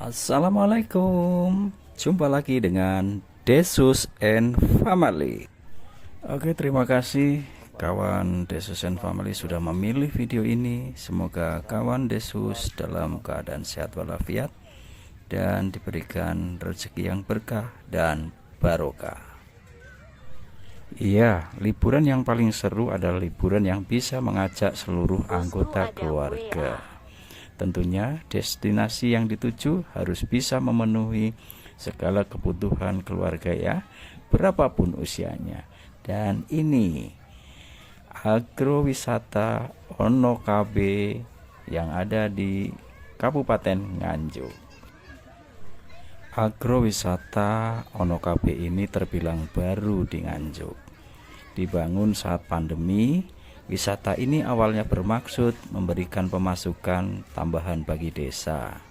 Assalamualaikum. Jumpa lagi dengan Desus and Family. Oke, terima kasih kawan Desus and Family sudah memilih video ini. Semoga kawan Desus dalam keadaan sehat walafiat dan diberikan rezeki yang berkah dan barokah. Iya, liburan yang paling seru adalah liburan yang bisa mengajak seluruh anggota keluarga. Tentunya destinasi yang dituju harus bisa memenuhi segala kebutuhan keluarga ya, berapapun usianya. Dan ini agrowisata Wonokabe yang ada di Kabupaten Nganjuk. Agrowisata Wonokabe ini terbilang baru di Nganjuk. Dibangun saat pandemi. Wisata ini awalnya bermaksud memberikan pemasukan tambahan bagi desa.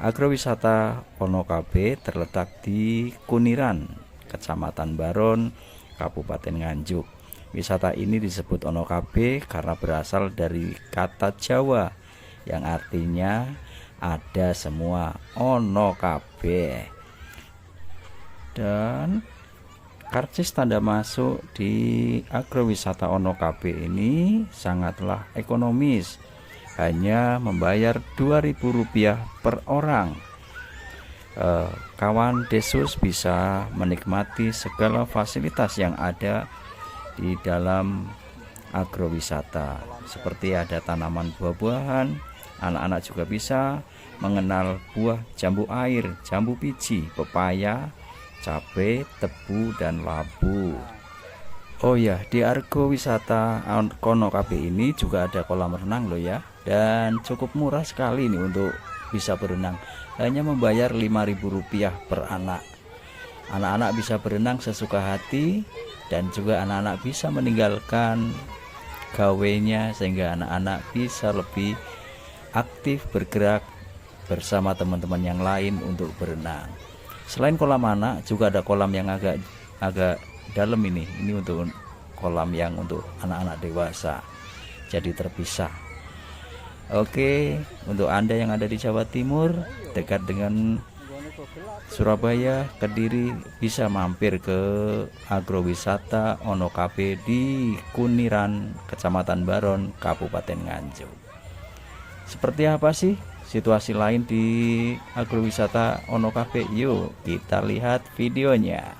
Agrowisata Wonokabe terletak di Kuniran, Kecamatan Baron, Kabupaten Nganjuk. Wisata ini disebut Wonokabe karena berasal dari kata Jawa yang artinya ada semua, Wonokabe. Dan karcis tanda masuk di agrowisata Wonokabe ini sangatlah ekonomis, hanya membayar Rp2.000 per orang. Kawan Desus bisa menikmati segala fasilitas yang ada di dalam agrowisata, seperti ada tanaman buah-buahan. Anak-anak juga bisa mengenal buah jambu air, jambu biji, pepaya, cabai, tebu, dan labu. Oh ya, di agrowisata Wonokabe ini juga ada kolam renang loh ya. Dan cukup murah sekali nih untuk bisa berenang. Hanya membayar Rp5.000 per anak. Anak-anak bisa berenang sesuka hati, dan juga anak-anak bisa meninggalkan gawainya sehingga anak-anak bisa lebih aktif bergerak bersama teman-teman yang lain untuk berenang. Selain kolam anak, juga ada kolam yang agak dalam ini. Ini untuk kolam yang untuk anak-anak dewasa. Jadi terpisah. Oke, untuk Anda yang ada di Jawa Timur, dekat dengan Surabaya, Kediri, bisa mampir ke agrowisata Wonokabe di Kuniran, Kecamatan Baron, Kabupaten Nganjuk. Seperti apa sih situasi lain di agrowisata Wonokabe? Yuk kita lihat videonya.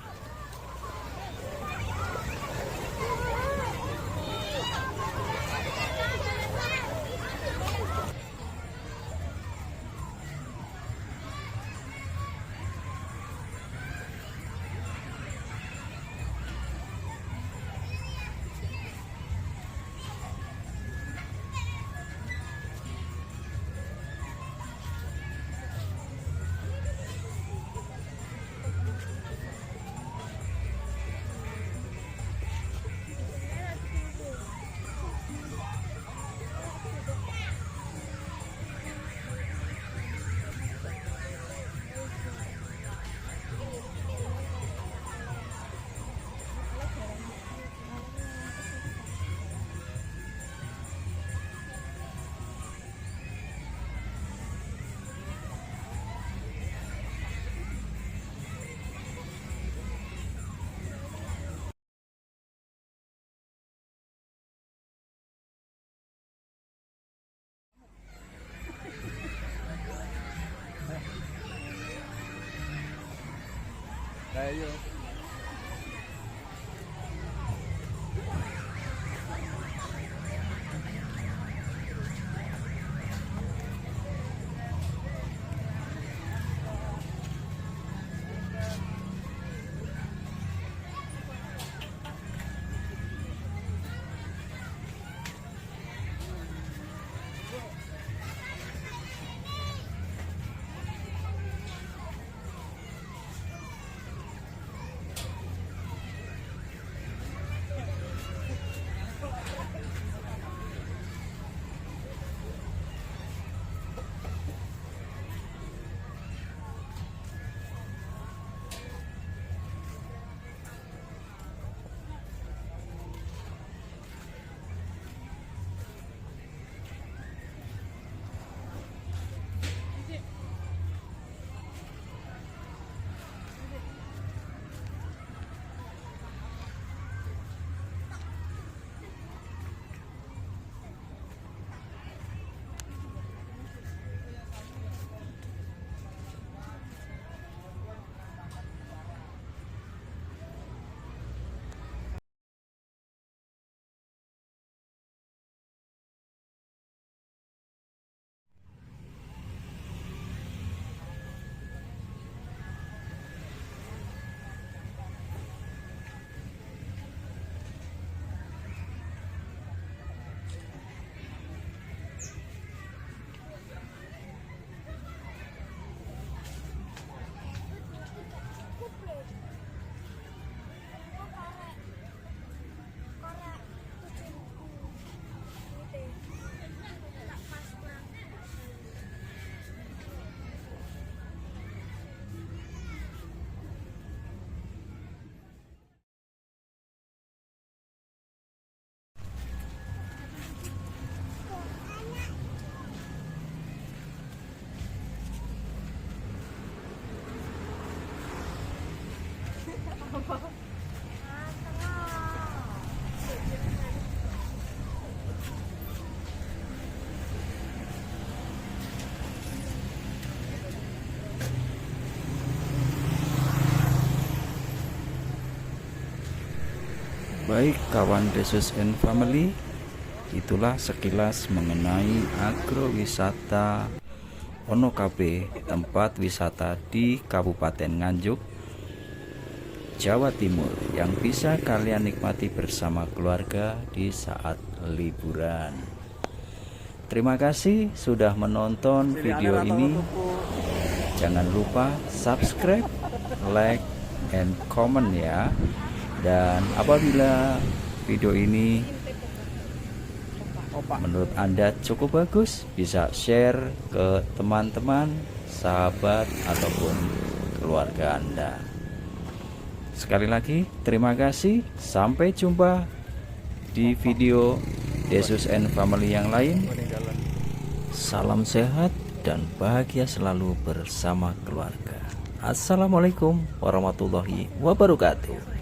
Ayo. Baik kawan Desus and Family, itulah sekilas mengenai agrowisata Wonokabe, tempat wisata di Kabupaten Nganjuk, Jawa Timur yang bisa kalian nikmati bersama keluarga di saat liburan. Terima kasih sudah menonton video ini. Jangan lupa subscribe, like, and comment ya. Dan apabila video ini menurut Anda cukup bagus, bisa share ke teman-teman, sahabat, ataupun keluarga Anda. Sekali lagi, terima kasih. Sampai jumpa di video Desus and Family yang lain. Salam sehat dan bahagia selalu bersama keluarga. Assalamualaikum warahmatullahi wabarakatuh.